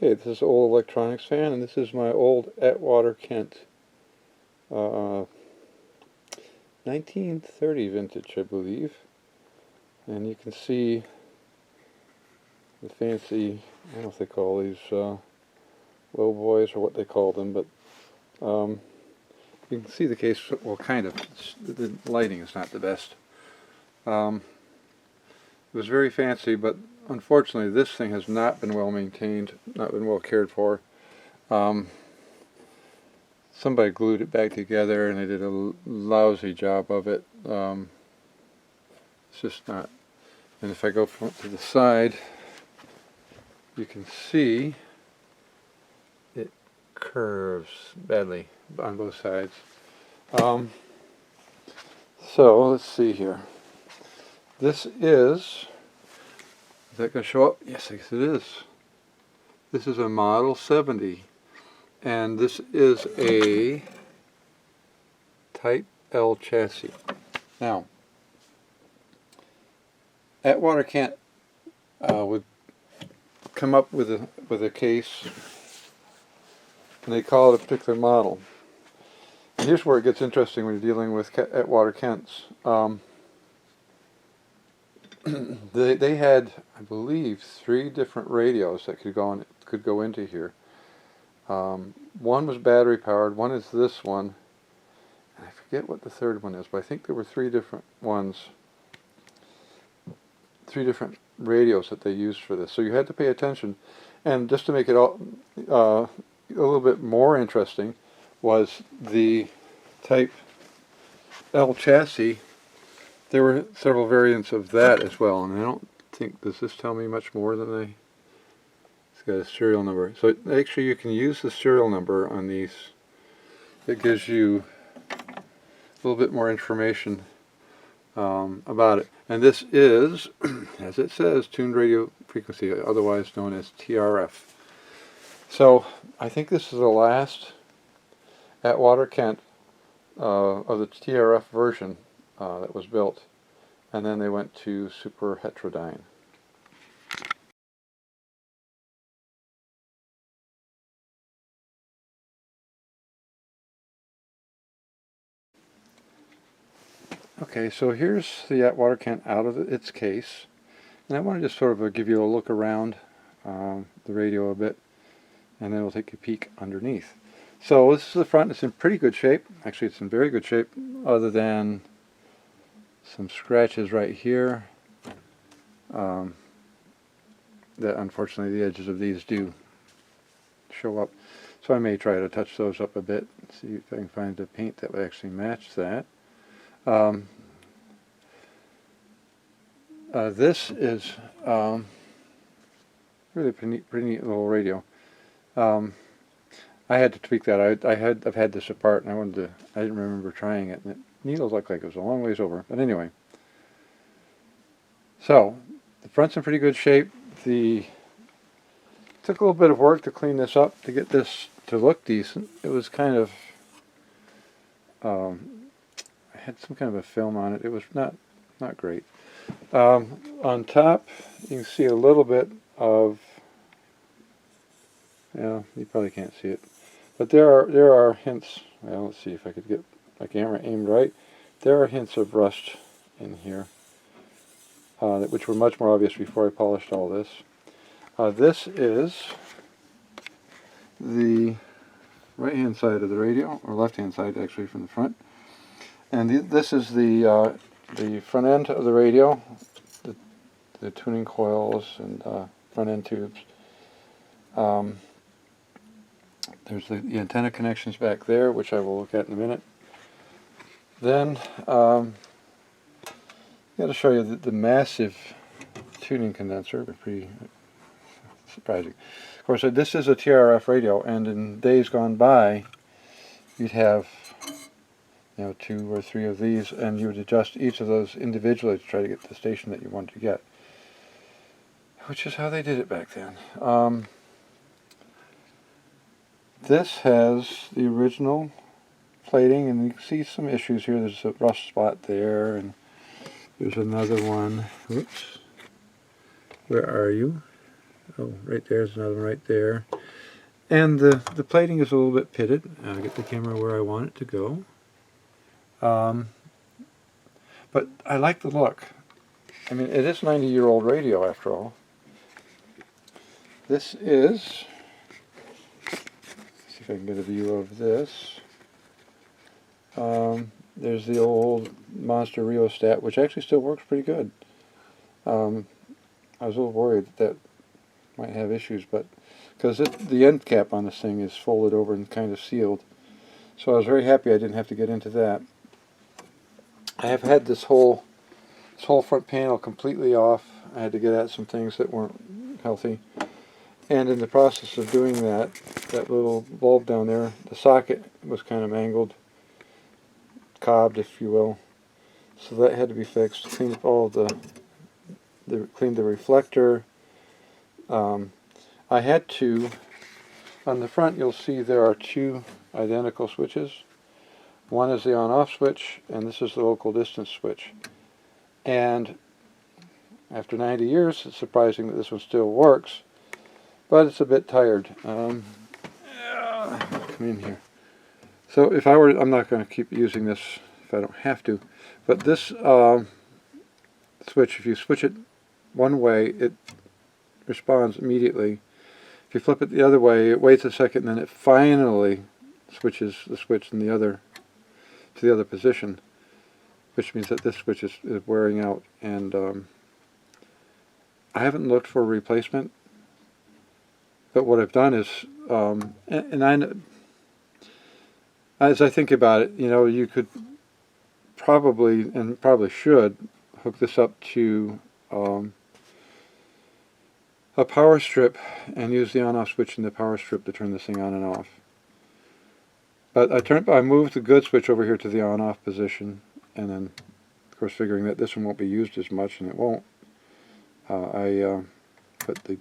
Okay, this is old electronics fan, and this is my old Atwater Kent 1930 vintage, I believe. And you can see the fancy, I don't know if they call these low boys or what they call them, but you can see the case, well, kind of. The lighting is not the best. It was very fancy, but unfortunately this thing has not been well maintained, not been well cared for. Somebody glued it back together and they did a lousy job of it. It's just not. And if I go to the side, you can see it curves badly on both sides. So let's see here. This is that going to show up? Yes, I guess it is. This is a Model 70, and this is a Type L chassis. Now, Atwater Kent would come up with a case, and they call it a particular model. And here's where it gets interesting when you're dealing with Atwater Kents. They had, I believe, 3 different radios that could go into here. One was battery powered. One is this one. And I forget what the third one is, but I think there were 3 different ones. 3 different radios that they used for this. So you had to pay attention. And just to make it all a little bit more interesting, was the Type L chassis. There were several variants of that as well, and I don't think, does this tell me much more than it's got a serial number. So actually you can use the serial number on these. It gives you a little bit more information about it. And this is, as it says, tuned radio frequency, otherwise known as TRF. So I think this is the last Atwater Kent of the TRF version that was built, and then they went to super heterodyne. Okay, so here's the Atwater Kent out of its case, and I want to just sort of give you a look around the radio a bit, and then we'll take a peek underneath. So this is the front. It's in pretty good shape. Actually, it's in very good shape, other than some scratches right here that unfortunately the edges of these do show up. So I may try to touch those up a bit, see if I can find a paint that would actually match that. This is really pretty neat little radio. I had to tweak that. I've had this apart, and I didn't remember trying it, and the needles looked like it was a long ways over. But anyway, so the front's in pretty good shape. It took a little bit of work to clean this up to get this to look decent. It was kind of I had some kind of a film on it. It was not great. On top, you can see a little bit of, yeah, you probably can't see it, but there are hints. Well, let's see if I could get my camera aimed right. There are hints of rust in here, which were much more obvious before I polished all this. This is the right-hand side of the radio, or left-hand side actually from the front, and this is the front end of the radio, the tuning coils and front end tubes. There's the antenna connections back there, which I will look at in a minute. Then I've got to show you the massive tuning condenser. Pretty surprising. Of course, this is a TRF radio, and in days gone by, you'd have 2 or 3 of these, and you would adjust each of those individually to try to get the station that you wanted to get, which is how they did it back then. This has the original plating, and you can see some issues here. There's a rust spot there, and there's another one. Oops. Where are you? Oh, right there's another one right there. And the plating is a little bit pitted. I'll get the camera where I want it to go. But I like the look. I mean, it is a 90-year-old radio after all. This is, let's see if I can get a view of this. There's the old Monster rheostat, which actually still works pretty good. I was a little worried that might have issues, but because the end cap on this thing is folded over and kind of sealed. So I was very happy I didn't have to get into that. I have had this whole front panel completely off. I had to get at some things that weren't healthy. And in the process of doing that, that little bulb down there, the socket was kind of mangled, cobbed if you will. So that had to be fixed. Cleaned up all of cleaned the reflector. I had to, on the front you'll see there are two identical switches. One is the on-off switch, and this is the local distance switch. And after 90 years, it's surprising that this one still works, but it's a bit tired. Come in here. So if I were, I'm not going to keep using this if I don't have to, but this switch, if you switch it one way, it responds immediately. If you flip it the other way, it waits a second, and then it finally switches the switch in the other to the other position, which means that this switch is wearing out. And I haven't looked for a replacement, but what I've done is, as I think about it, you know, you could probably, and probably should, hook this up to a power strip and use the on-off switch in the power strip to turn this thing on and off. But I moved the good switch over here to the on-off position, and then, of course, figuring that this one won't be used as much, and it won't, I put the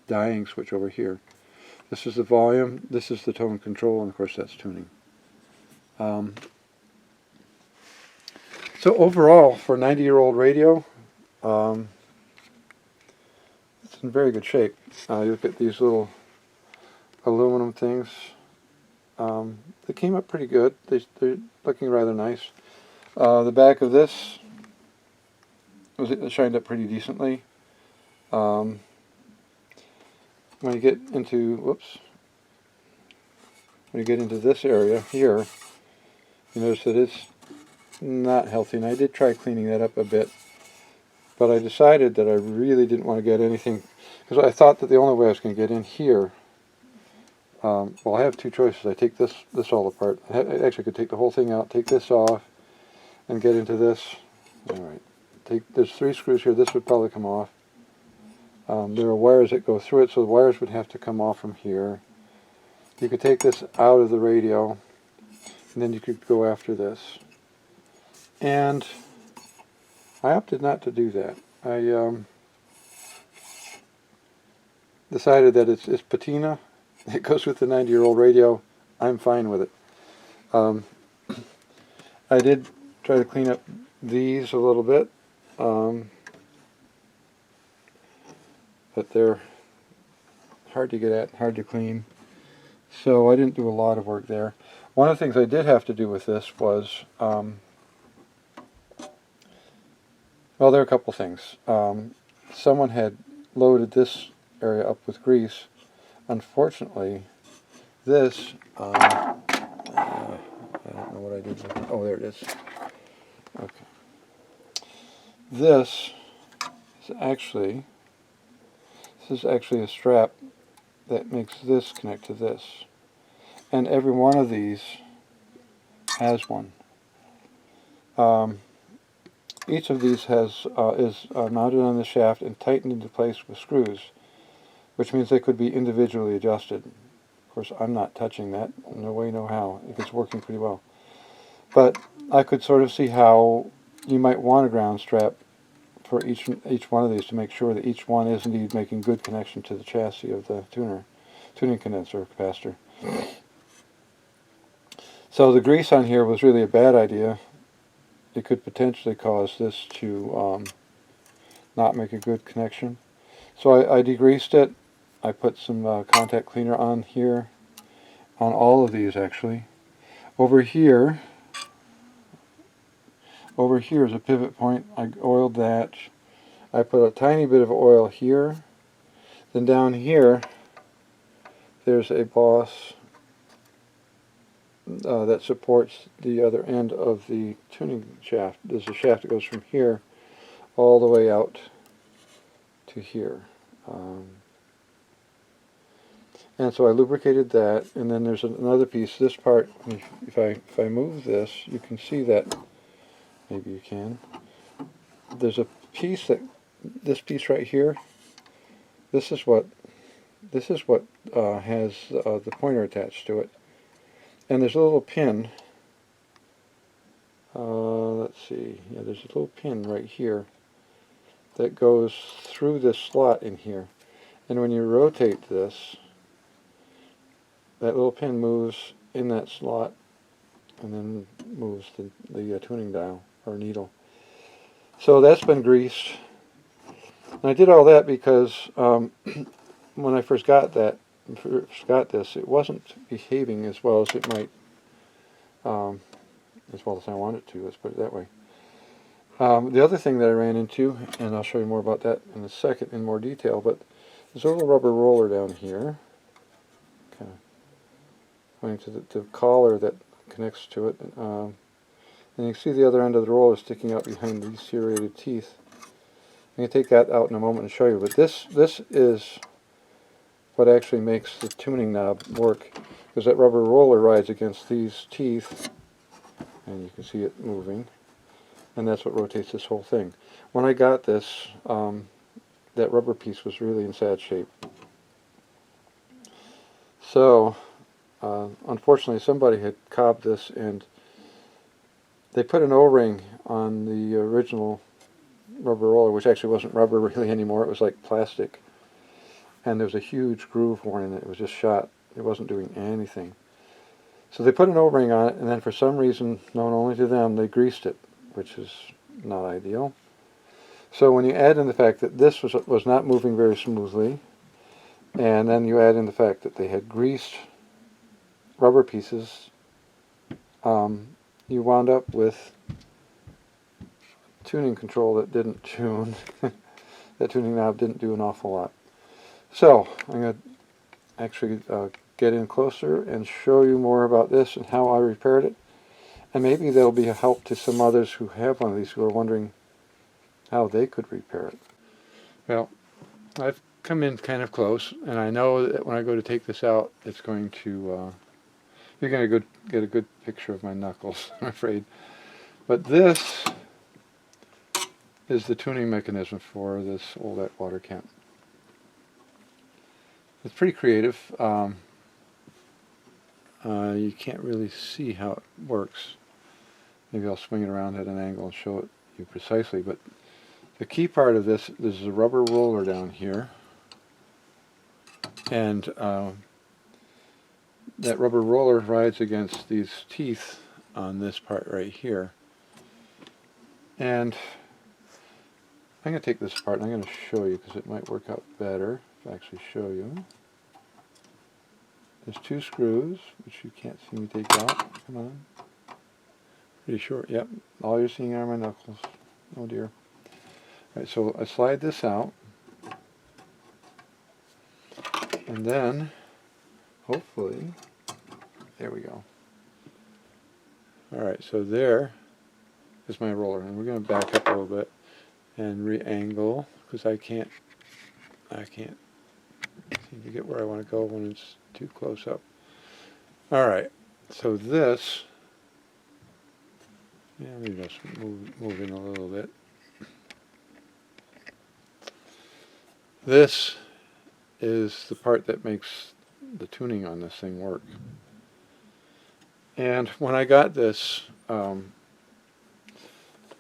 dying switch over here. This is the volume, this is the tone control, and of course that's tuning. So overall, for a 90-year-old radio, it's in very good shape. You look at these little aluminum things. They came up pretty good. They're looking rather nice. The back of this shined up pretty decently. When you get into, when you get into this area here, you notice that it's not healthy, and I did try cleaning that up a bit, but I decided that I really didn't want to get anything, because I thought that the only way I was going to get in here, well, I have two choices. I take this all apart. I actually could take the whole thing out, take this off, and get into this. Alright, there's 3 screws here. This would probably come off. There are wires that go through it, so the wires would have to come off from here. You could take this out of the radio, and then you could go after this. And I opted not to do that. I decided that it's patina. It goes with the 90-year-old radio. I'm fine with it. I did try to clean up these a little bit, but they're hard to get at, hard to clean. So I didn't do a lot of work there. One of the things I did have to do with this was, well, there are a couple things. Someone had loaded this area up with grease. Unfortunately, this, I don't know what I did with it. Oh, there it is. Okay. This is actually a strap that makes this connect to this. And every one of these has one. Each of these is mounted on the shaft and tightened into place with screws, which means they could be individually adjusted. Of course, I'm not touching that. No way, no how. It's working pretty well. But I could sort of see how you might want a ground strap for each one of these to make sure that each one is indeed making good connection to the chassis of the tuning condenser capacitor. So the grease on here was really a bad idea. It could potentially cause this to not make a good connection. So I degreased it. I put some contact cleaner on here, on all of these actually. Over here is a pivot point. I oiled that. I put a tiny bit of oil here. Then down here, there's a boss that supports the other end of the tuning shaft. There's a shaft that goes from here all the way out to here. And so I lubricated that, and then there's another piece. This part, if I move this, you can see that. Maybe you can. There's a piece this piece right here. This is what has the pointer attached to it. And there's a little pin. Let's see. Yeah, there's a little pin right here that goes through this slot in here. And when you rotate this, that little pin moves in that slot and then moves the tuning dial or needle. So that's been greased. And I did all that because when I first got this, it wasn't behaving as well as it might, as well as I want it to, let's put it that way. The other thing that I ran into, and I'll show you more about that in a second in more detail, but there's a little rubber roller down here, kind of going to the collar that connects to it, and you can see the other end of the roller sticking out behind these serrated teeth. I'm going to take that out in a moment and show you, but this is what actually makes the tuning knob work, because that rubber roller rides against these teeth, and you can see it moving, and that's what rotates this whole thing. When I got this, that rubber piece was really in sad shape. So, unfortunately, somebody had cobbed this, and they put an O-ring on the original rubber roller, which actually wasn't rubber really anymore. It was like plastic. And there was a huge groove worn in it. It was just shot. It wasn't doing anything. So they put an O-ring on it, and then for some reason, known only to them, they greased it, which is not ideal. So when you add in the fact that this was not moving very smoothly, and then you add in the fact that they had greased rubber pieces, you wound up with tuning control that didn't tune. That tuning knob didn't do an awful lot. So I'm going to actually get in closer and show you more about this and how I repaired it. And maybe that'll be a help to some others who have one of these who are wondering how they could repair it. Well, I've come in kind of close, and I know that when I go to take this out, it's going to, you're going to get a good picture of my knuckles, I'm afraid. But this is the tuning mechanism for this old Atwater Kent. It's pretty creative. You can't really see how it works. Maybe I'll swing it around at an angle and show it you precisely. But the key part of this is a rubber roller down here, and that rubber roller rides against these teeth on this part right here. And I'm going to take this apart and I'm going to show you because it might work out better if I actually show you. There's two screws, which you can't see me take out. Come on. Pretty short. Yep. All you're seeing are my knuckles. Oh dear. Alright, so I slide this out. And then, hopefully, there we go. Alright, so there is my roller. And we're going to back up a little bit and re-angle, because I can't seem to get where I want to go when it's too close up. Alright, so this, yeah, maybe just move in a little bit. This is the part that makes the tuning on this thing work. And when I got this,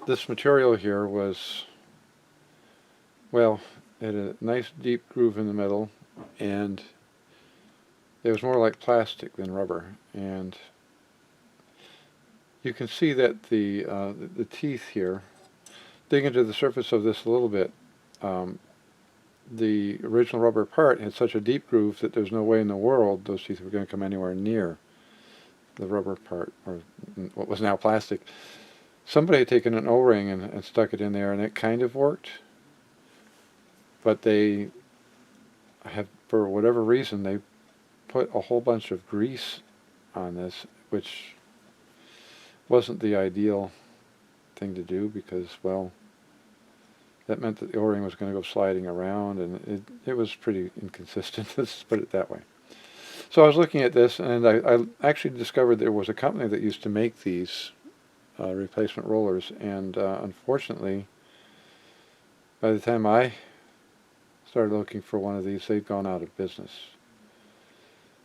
this material here was, well, it had a nice deep groove in the middle, and it was more like plastic than rubber. And you can see that the teeth here, dig into the surface of this a little bit, the original rubber part had such a deep groove that there's no way in the world those teeth were going to come anywhere near the rubber part, or what was now plastic. Somebody had taken an O-ring and stuck it in there, and it kind of worked, but they have, for whatever reason, they put a whole bunch of grease on this, which wasn't the ideal thing to do, because, well, that meant that the O-ring was going to go sliding around, and it was pretty inconsistent, let's put it that way. So I was looking at this, and I actually discovered there was a company that used to make these replacement rollers, and unfortunately, by the time I started looking for one of these, they'd gone out of business.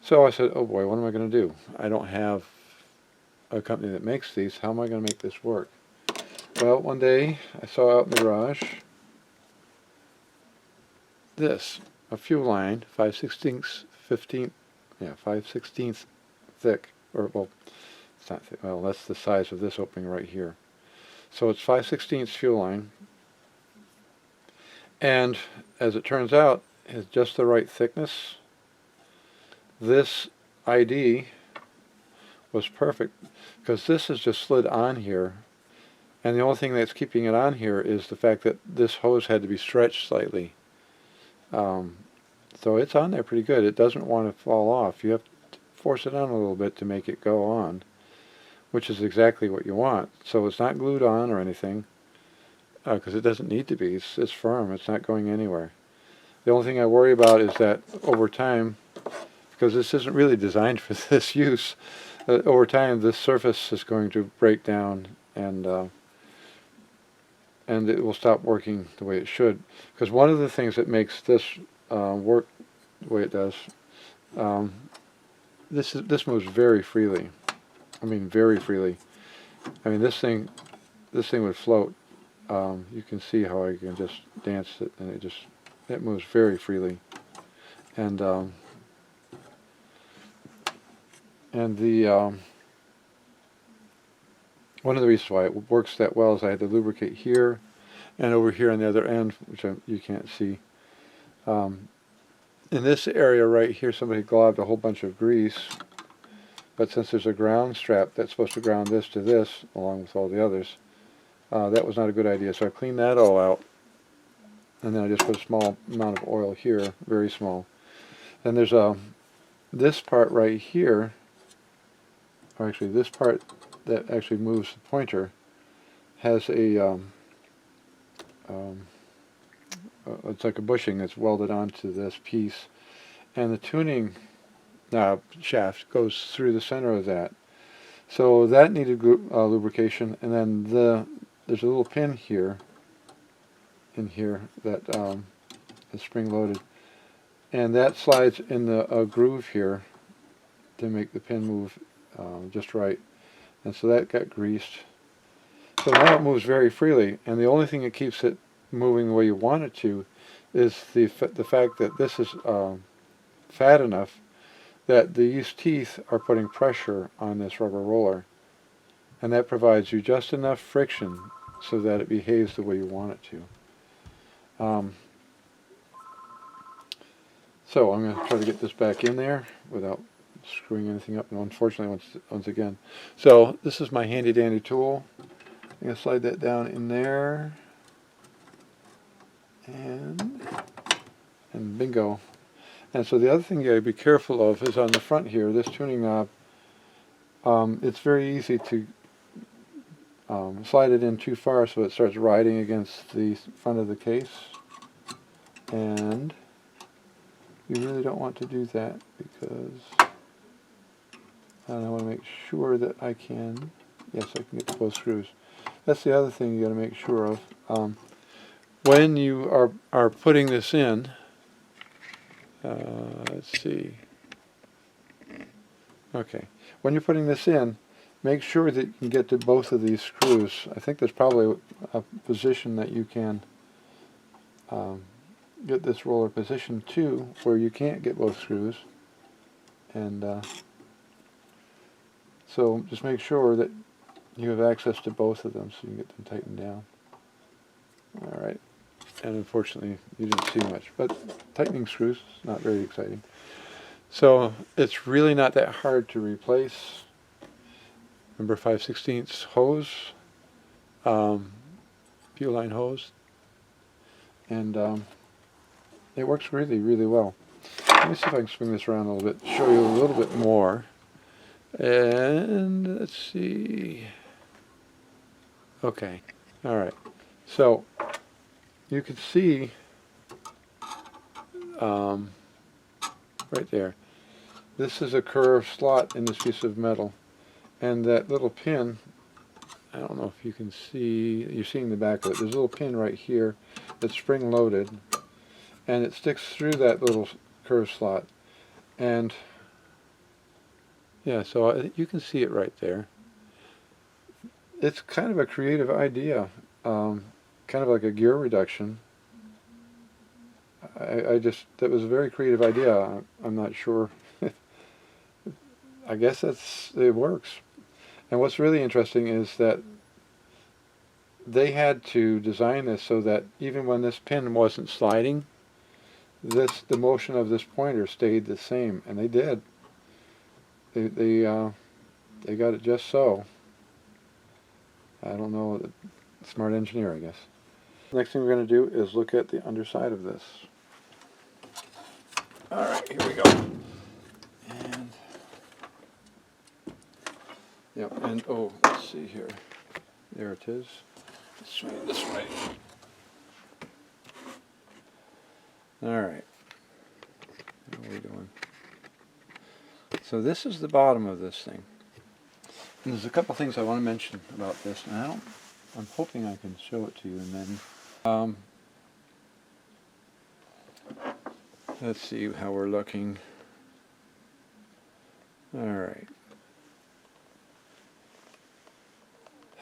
So I said, oh boy, what am I going to do? I don't have a company that makes these. How am I going to make this work? Well, one day I saw out in the garage this, a fuel line, 5/16 thick, or, well, it's not thick, well, that's the size of this opening right here. So it's 5/16 fuel line, and as it turns out, it's just the right thickness. This ID was perfect, because this is just slid on here, and the only thing that's keeping it on here is the fact that this hose had to be stretched slightly. So it's on there pretty good. It doesn't want to fall off. You have to force it on a little bit to make it go on, which is exactly what you want. So it's not glued on or anything, because it doesn't need to be. It's firm. It's not going anywhere. The only thing I worry about is that over time, because this isn't really designed for this use, over time this surface is going to break down, and it will stop working the way it should. Because one of the things that makes this work the way it does, this moves very freely. I mean, very freely. I mean, this thing would float. You can see how I can just dance it, and it moves very freely. And the one of the reasons why it works that well is I had to lubricate here and over here on the other end, which you can't see. In this area right here, somebody globbed a whole bunch of grease, but since there's a ground strap that's supposed to ground this to this, along with all the others, that was not a good idea. So I cleaned that all out, and then I just put a small amount of oil here, very small. Then there's this part right here, or actually this part that actually moves the pointer, has a it's like a bushing that's welded onto this piece, and the tuning knob shaft goes through the center of that. So that needed lubrication, and then there's a little pin here, in here, that is spring-loaded, and that slides in the groove here to make the pin move just right, and so that got greased. So now it moves very freely, and the only thing that keeps it moving the way you want it to is the fact that this is fat enough that these teeth are putting pressure on this rubber roller, and that provides you just enough friction so that it behaves the way you want it to. So I'm going to try to get this back in there without screwing anything up, and unfortunately once again. So this is my handy dandy tool. I'm going to slide that down in there, and bingo. And so the other thing you got to be careful of is on the front here, this tuning knob. It's very easy to slide it in too far so it starts riding against the front of the case, and you really don't want to do that, because I want to make sure that I can, yes, I can get to both screws. That's the other thing you got to make sure of. When you are putting this in, let's see. Okay, when you're putting this in, make sure that you can get to both of these screws. I think there's probably a position that you can get this roller positioned to where you can't get both screws, and so just make sure that you have access to both of them so you can get them tightened down. Alright, and unfortunately you didn't see much. But tightening screws, not very exciting. So it's really not that hard to replace. Number 5/16 hose, fuel line hose, and it works really, really well. Let me see if I can swing this around a little bit, show you a little bit more. And let's see. Okay, all right. So you can see right there. This is a curved slot in this piece of metal, and that little pin, I don't know if you can see, you're seeing the back of it, there's a little pin right here that's spring loaded, and it sticks through that little curved slot, and yeah, so you can see it right there. It's kind of a creative idea, kind of like a gear reduction. That was a very creative idea. I'm not sure. I guess it works. And what's really interesting is that they had to design this so that even when this pin wasn't sliding, the motion of this pointer stayed the same, and they did. They got it just so. I don't know, smart engineer, I guess. Next thing we're going to do is look at the underside of this. All right, here we go. And yep, and oh, let's see here. There it is. Let's swing it this way. All right. What are we doing? So this is the bottom of this thing. And there's a couple things I want to mention about this, and I'm hoping I can show it to you, and then let's see how we're looking. All right.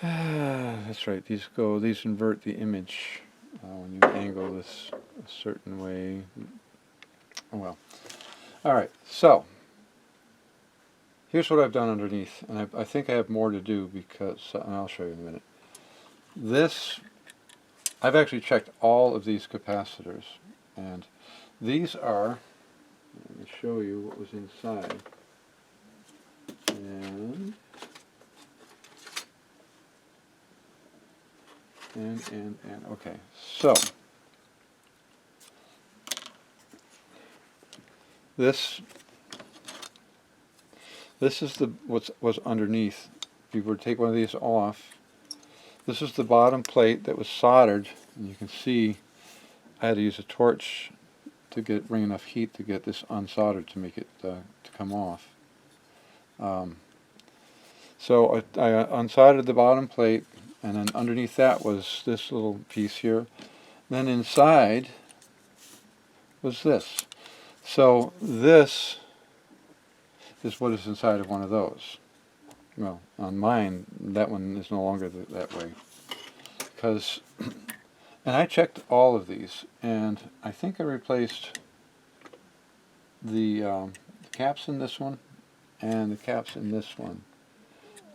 That's right. These invert the image when you angle this a certain way. Well, all right. So here's what I've done underneath, and I think I have more to do because, and I'll show you in a minute. This, I've actually checked all of these capacitors, and these are, let me show you what was inside. And okay, so this is what's underneath. If you were to take one of these off, this is the bottom plate that was soldered, and you can see I had to use a torch to bring enough heat to get this unsoldered to make it to come off. So I unsoldered the bottom plate, and then underneath that was this little piece here. Then inside was this. So this is what is inside of one of those. Well, on mine, that one is no longer that way. Because, and I checked all of these, and I think I replaced the caps in this one and the caps in this one.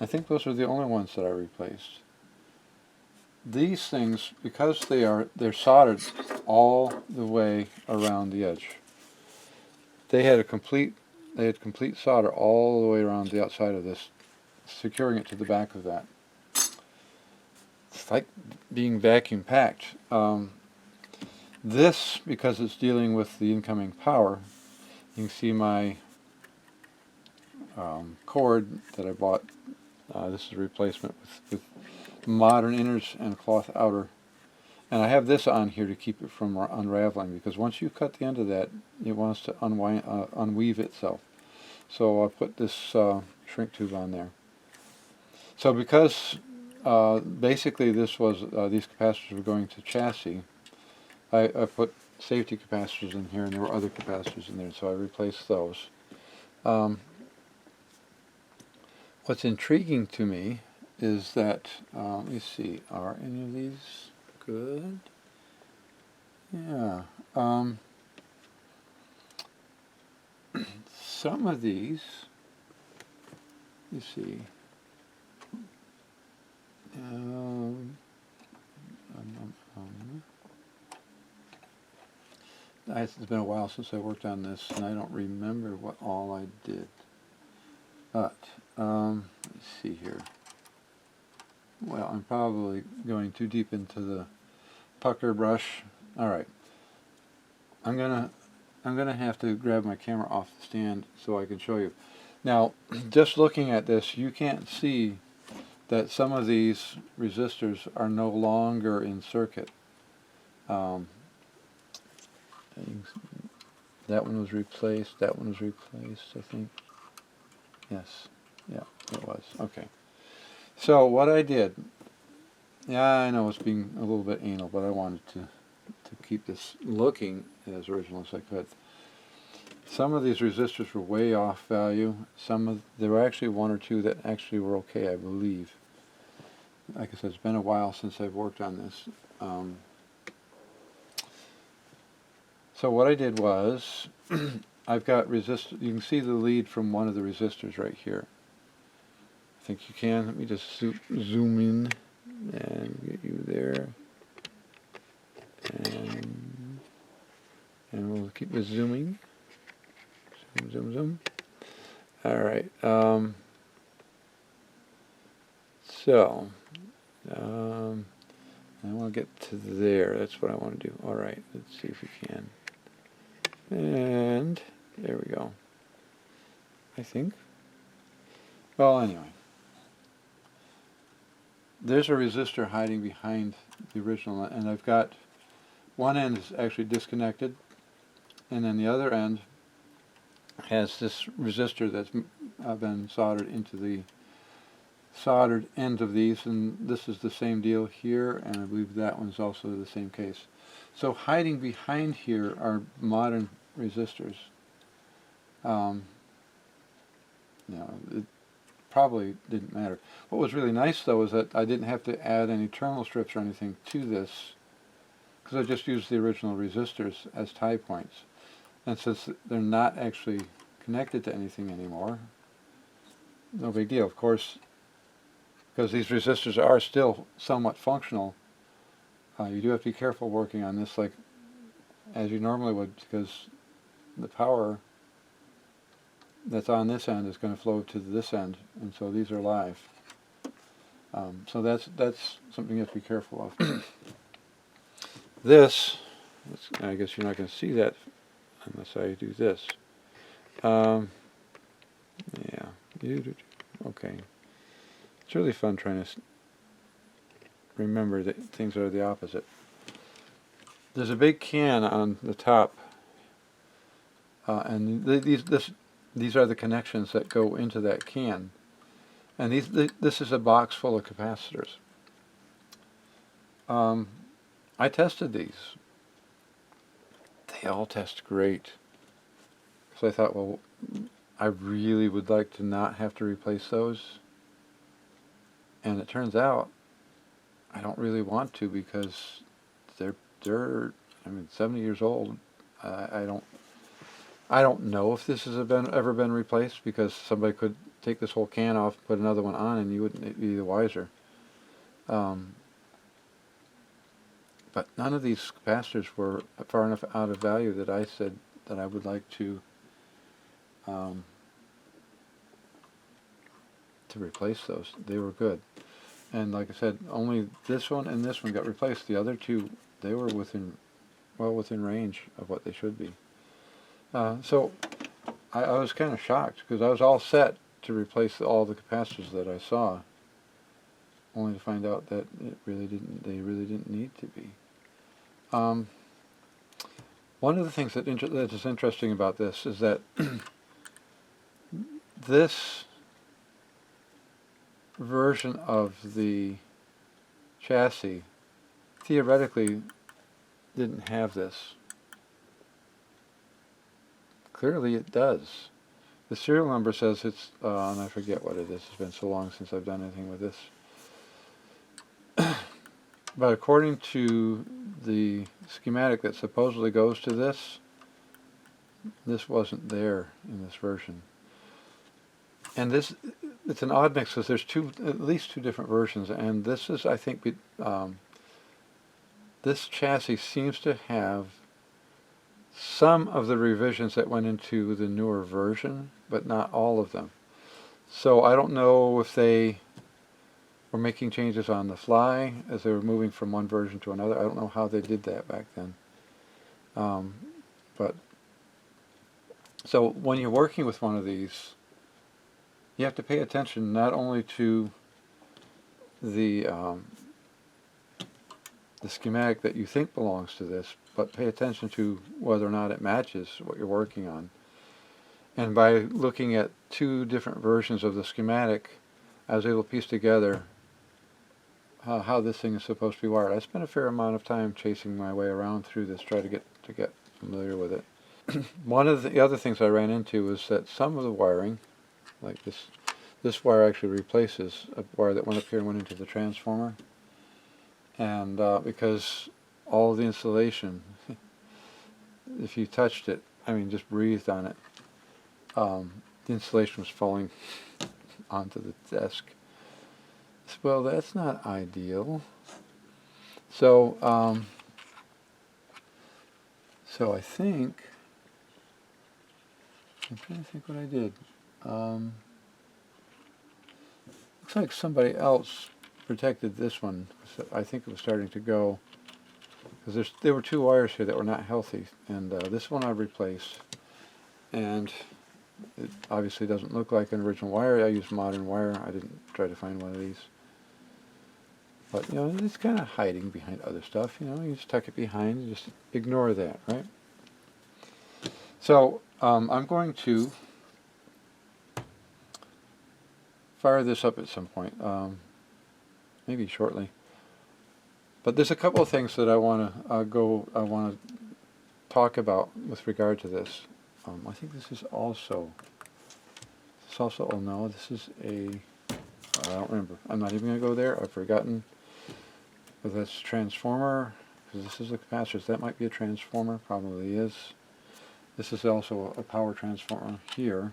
I think those are the only ones that I replaced. These things, because they're soldered all the way around the edge. They had complete solder all the way around the outside of this, securing it to the back of that. It's like being vacuum packed. This, because it's dealing with the incoming power, you can see my cord that I bought. This is a replacement with modern inners and cloth outer. And I have this on here to keep it from unraveling, because once you cut the end of that, it wants to unweave itself. So I put this shrink tube on there. So because basically this was these capacitors were going to chassis, I put safety capacitors in here, and there were other capacitors in there, so I replaced those. What's intriguing to me is that, let me see, are any of these good? Yeah. Some of these, you see, It's been a while since I worked on this, and I don't remember what all I did. But, let's see here. Well, I'm probably going too deep into the pucker brush. All right. I'm gonna have to grab my camera off the stand so I can show you. Now, just looking at this, you can't see that some of these resistors are no longer in circuit. That one was replaced. That one was replaced, I think. Yes. Yeah, it was. Okay. So what I did, yeah, I know it's being a little bit anal, but I wanted to keep this looking as original as I could. Some of these resistors were way off value. There were actually one or two that actually were okay, I believe. Like I said, it's been a while since I've worked on this. So what I did was, I've got resistor. You can see the lead from one of the resistors right here. I think you can. Let me just zoom in and get you there. And we'll keep this zooming. Zoom, zoom, zoom. All right. I want to get to there. That's what I want to do. All right. Let's see if we can. And there we go. I think. Well, anyway. There's a resistor hiding behind the original, and I've got one end is actually disconnected, and then the other end has this resistor that's been soldered into the soldered ends of these, and this is the same deal here, and I believe that one's also the same case. So hiding behind here are modern resistors. It probably didn't matter. What was really nice though is that I didn't have to add any terminal strips or anything to this, because I just used the original resistors as tie points. And since they're not actually connected to anything anymore, no big deal. Of course, because these resistors are still somewhat functional, you do have to be careful working on this like as you normally would, because the power that's on this end is going to flow to this end, and so these are live. So that's something you have to be careful of. This, I guess you're not going to see that unless I do this. Yeah, okay. It's really fun trying to remember that things are the opposite. There's a big can on the top, and these are the connections that go into that can. And this is a box full of capacitors. I tested these. They all test great. So I thought, well, I really would like to not have to replace those. And it turns out I don't really want to, because they're 70 years old. I don't know if this has ever been replaced, because somebody could take this whole can off, put another one on, and you wouldn't be the wiser. But none of these capacitors were far enough out of value that I said that I would like to replace those. They were good. And like I said, only this one and this one got replaced. The other two, they were within range of what they should be. So I was kind of shocked, because I was all set to replace all the capacitors that I saw, only to find out that they really didn't need to be. One of the things that is interesting about this is that this version of the chassis theoretically didn't have this. Clearly it does. The serial number says it's, and I forget what it is, it's been so long since I've done anything with this. But according to the schematic that supposedly goes to this wasn't there in this version. And it's an odd mix, because there's at least two different versions, and this is, I think, this chassis seems to have some of the revisions that went into the newer version, but not all of them. So I don't know if they were making changes on the fly as they were moving from one version to another. I don't know how they did that back then. But so when you're working with one of these, you have to pay attention not only to the schematic that you think belongs to this, but pay attention to whether or not it matches what you're working on. And by looking at two different versions of the schematic, I was able to piece together how this thing is supposed to be wired. I spent a fair amount of time chasing my way around through this, try to get familiar with it. One of the other things I ran into was that some of the wiring, like this wire actually replaces a wire that went up here and went into the transformer. And because all of the insulation, if you touched it, I mean just breathed on it, the insulation was falling onto the desk. Well, that's not ideal. So, so I think, I'm trying to think what I did. Looks like somebody else protected this one. So I think it was starting to go, because there were two wires here that were not healthy, and this one I replaced. And it obviously doesn't look like an original wire. I used modern wire. I didn't try to find one of these. But, you know, it's kind of hiding behind other stuff. You know, you just tuck it behind and just ignore that, right? So, I'm going to fire this up at some point, maybe shortly. But there's a couple of things that I want to talk about with regard to this. I think this is also, oh no, this is I don't remember. I'm not even going to go there. I've forgotten whether that's transformer, because this is the capacitors. That might be a transformer, probably is. This is also a power transformer here.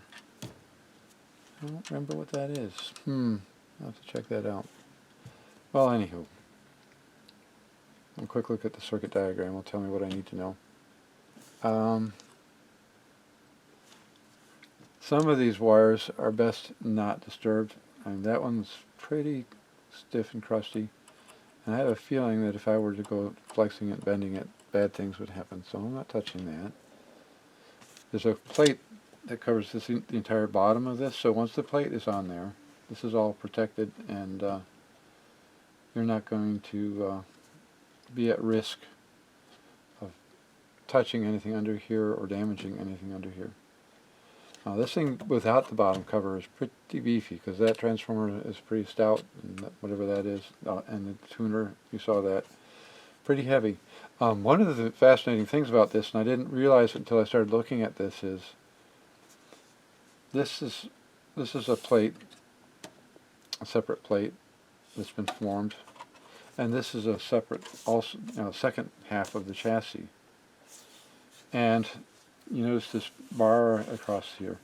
I don't remember what that is. I'll have to check that out. Well, anywho, a quick look at the circuit diagram will tell me what I need to know. Some of these wires are best not disturbed. And that one's pretty stiff and crusty. And I have a feeling that if I were to go flexing it, bending it, bad things would happen. So I'm not touching that. There's a plate that covers the entire bottom of this. So once the plate is on there, this is all protected, and you're not going to be at risk of touching anything under here or damaging anything under here. Now this thing without the bottom cover is pretty beefy, because that transformer is pretty stout, and whatever that is, and the tuner, you saw that, pretty heavy. One of the fascinating things about this, and I didn't realize it until I started looking at this, is this is a plate, a separate plate that's been formed, and this is a separate, also, second half of the chassis. And you notice this bar across here,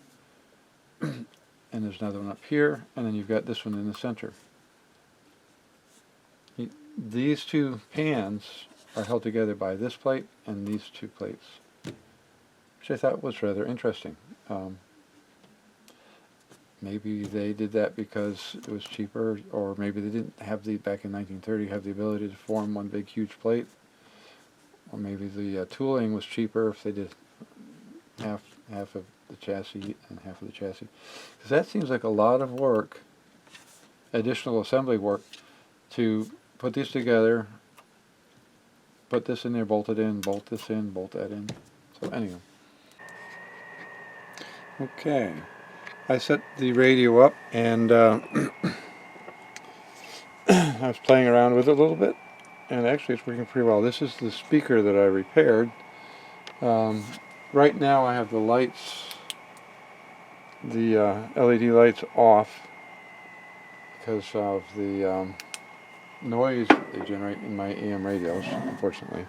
and there's another one up here, and then you've got this one in the center. These two pans are held together by this plate and these two plates, which I thought was rather interesting. Maybe they did that because it was cheaper, or maybe they didn't have back in 1930, have the ability to form one big huge plate, or maybe the tooling was cheaper if they did half of the chassis and half of the chassis. Because that seems like a lot of work, additional assembly work, to put these together, put this in there, bolt it in, bolt this in, bolt that in. So anyway. Okay. I set the radio up, and I was playing around with it a little bit, and actually it's working pretty well. This is the speaker that I repaired. Right now I have the lights, the LED lights off because of the noise they generate in my AM radios, unfortunately.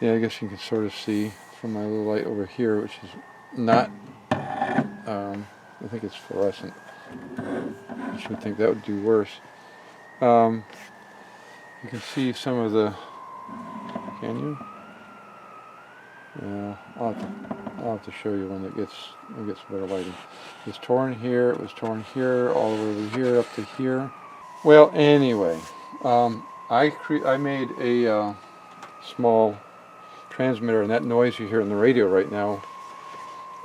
Yeah, I guess you can sort of see from my little light over here, which is not, I think it's fluorescent. I should think that would do worse. You can see some of the, can you? Yeah, I'll have to show you when it gets better lighting. It's torn here. It was torn here, all the way over here, up to here. Well, anyway, I made a small transmitter, and that noise you hear in the radio right now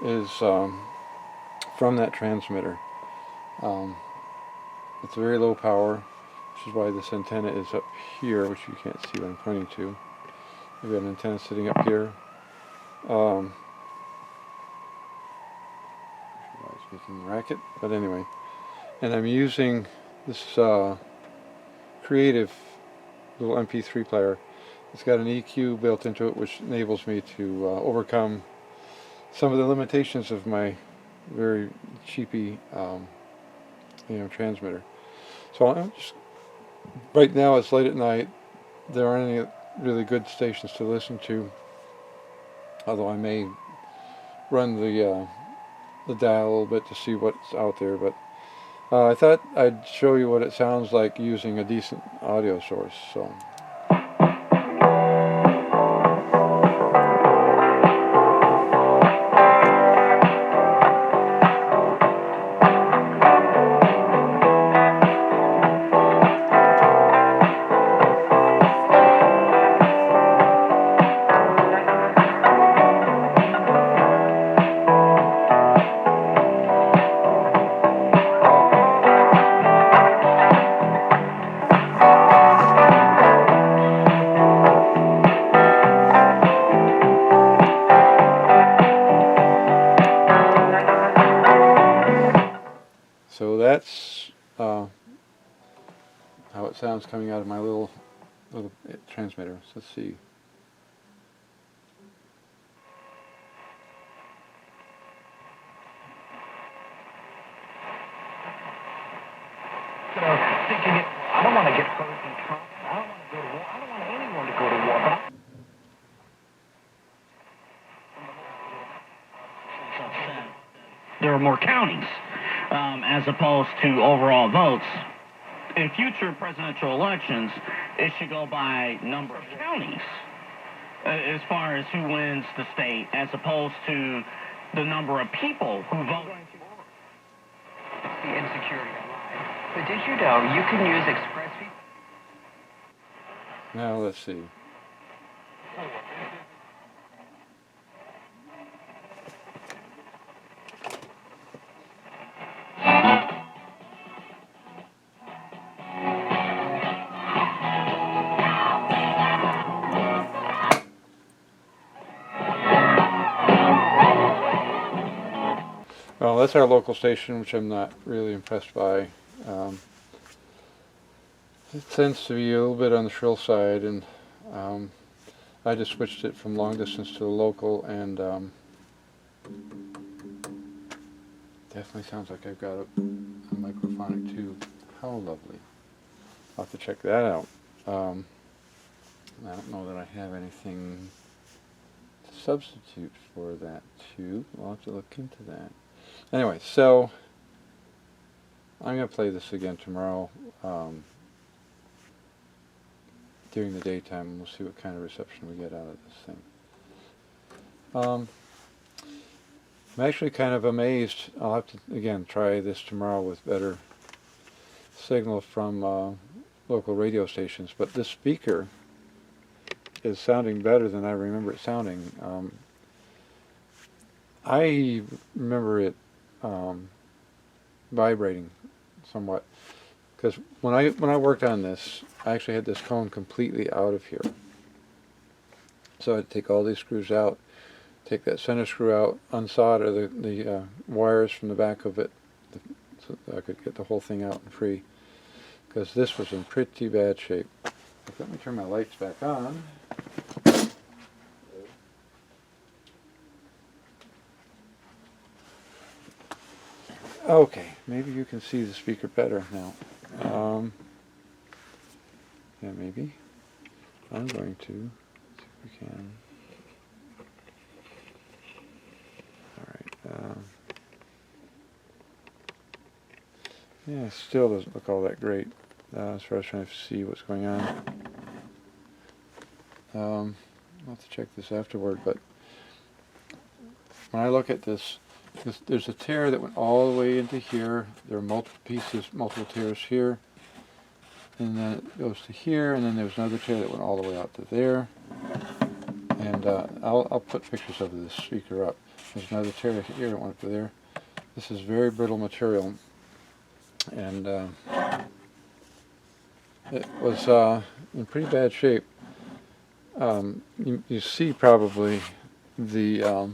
is from that transmitter. It's very low power, which is why this antenna is up here, which you can't see what I'm pointing to. I've got an antenna sitting up here. It's making a racket, but anyway. And I'm using this creative little MP3 player. It's got an EQ built into it, which enables me to overcome some of the limitations of my very cheapy, transmitter. So I'm just, right now it's late at night. There aren't any really good stations to listen to, although I may run the dial a little bit to see what's out there. But I thought I'd show you what it sounds like using a decent audio source. So. So that's how it sounds coming out of my little transmitter. So let's see. So thinking, I don't want to get President Trump. I don't want to go to war. I don't want anyone to go to war. But there are more counties as opposed to overall votes. In future presidential elections, it should go by number of counties as far as who wins the state, as opposed to the number of people who vote. The insecurity alive. But did you know you can use ExpressVPN? Now let's see. Well, that's our local station, which I'm not really impressed by. It tends to be a little bit on the shrill side, and I just switched it from long distance to the local, and definitely sounds like I've got a microphonic tube. How lovely. I'll have to check that out. I don't know that I have anything to substitute for that tube. I'll have to look into that. Anyway, so I'm going to play this again tomorrow during the daytime, and we'll see what kind of reception we get out of this thing. I'm actually kind of amazed. I'll have to, again, try this tomorrow with better signal from local radio stations, but this speaker is sounding better than I remember it sounding. I remember it vibrating somewhat, because when I worked on this, I actually had this cone completely out of here. So I'd take all these screws out, take that center screw out, unsolder the wires from the back of it, so I could get the whole thing out and free, because this was in pretty bad shape. Let me turn my lights back on. Okay, maybe you can see the speaker better now. Yeah, maybe. I'm going to see if we can. Alright. Yeah, it still doesn't look all that great as far as trying to see what's going on. I'll have to check this afterward, but when I look at this, there's a tear that went all the way into here. There are multiple pieces, multiple tears here. And then it goes to here, and then there's another tear that went all the way out to there. And I'll put pictures of this speaker up. There's another tear here that went up to there. This is very brittle material. And it was in pretty bad shape. You see probably the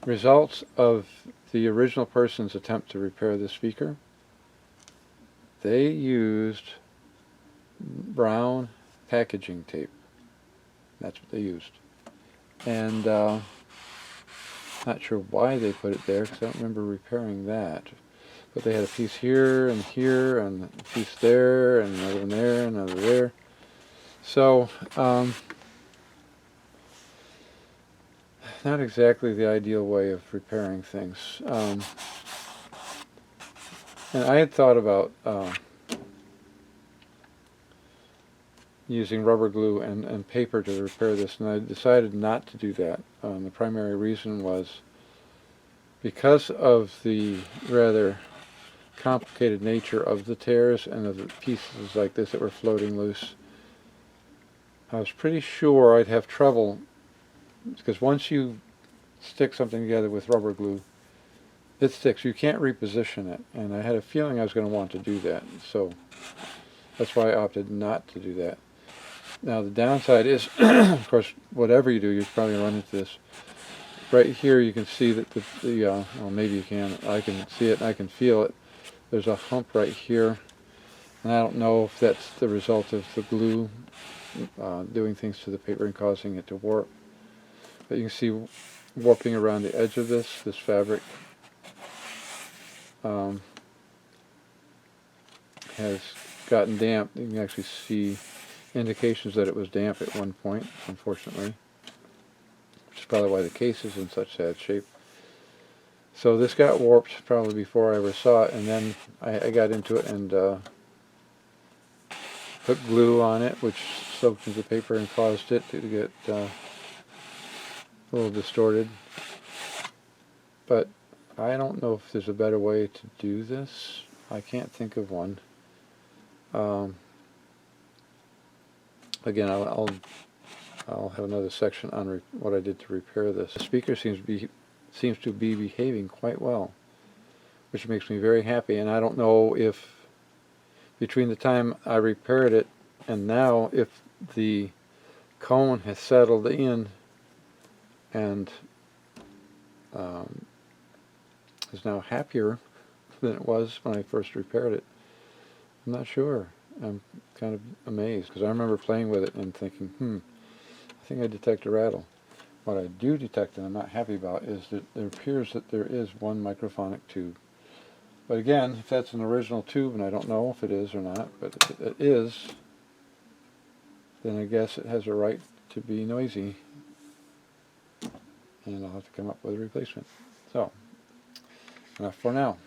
results of the original person's attempt to repair the speaker. They used brown packaging tape. That's what they used. And not sure why they put it there, because I don't remember repairing that. But they had a piece here, and a piece there, and another one there, and another there. So, not exactly the ideal way of repairing things. And I had thought about using rubber glue and paper to repair this, and I decided not to do that. The primary reason was because of the rather complicated nature of the tears and of the pieces like this that were floating loose. I was pretty sure I'd have trouble, because once you stick something together with rubber glue, it sticks. You can't reposition it, and I had a feeling I was going to want to do that, so that's why I opted not to do that. Now the downside is, of course, whatever you do, you're probably going to run into this. Right here you can see that well, maybe you can, I can see it and I can feel it. There's a hump right here, and I don't know if that's the result of the glue doing things to the paper and causing it to warp. But you can see warping around the edge of this fabric has gotten damp. You can actually see indications that it was damp at one point, unfortunately, which is probably why the case is in such sad shape. So this got warped probably before I ever saw it, and then I got into it and put glue on it, which soaked into the paper and caused it to get a little distorted. But I don't know if there's a better way to do this. I can't think of one. Again, I'll have another section on what I did to repair this. The speaker seems to be behaving quite well, which makes me very happy. And I don't know if between the time I repaired it and now, if the cone has settled in and is now happier than it was when I first repaired it. I'm not sure. I'm kind of amazed, because I remember playing with it and thinking, I think I detect a rattle. What I do detect, and I'm not happy about, is that there appears that there is one microphonic tube. But again, if that's an original tube, and I don't know if it is or not, but if it is, then I guess it has a right to be noisy, and I'll have to come up with a replacement. So, enough for now.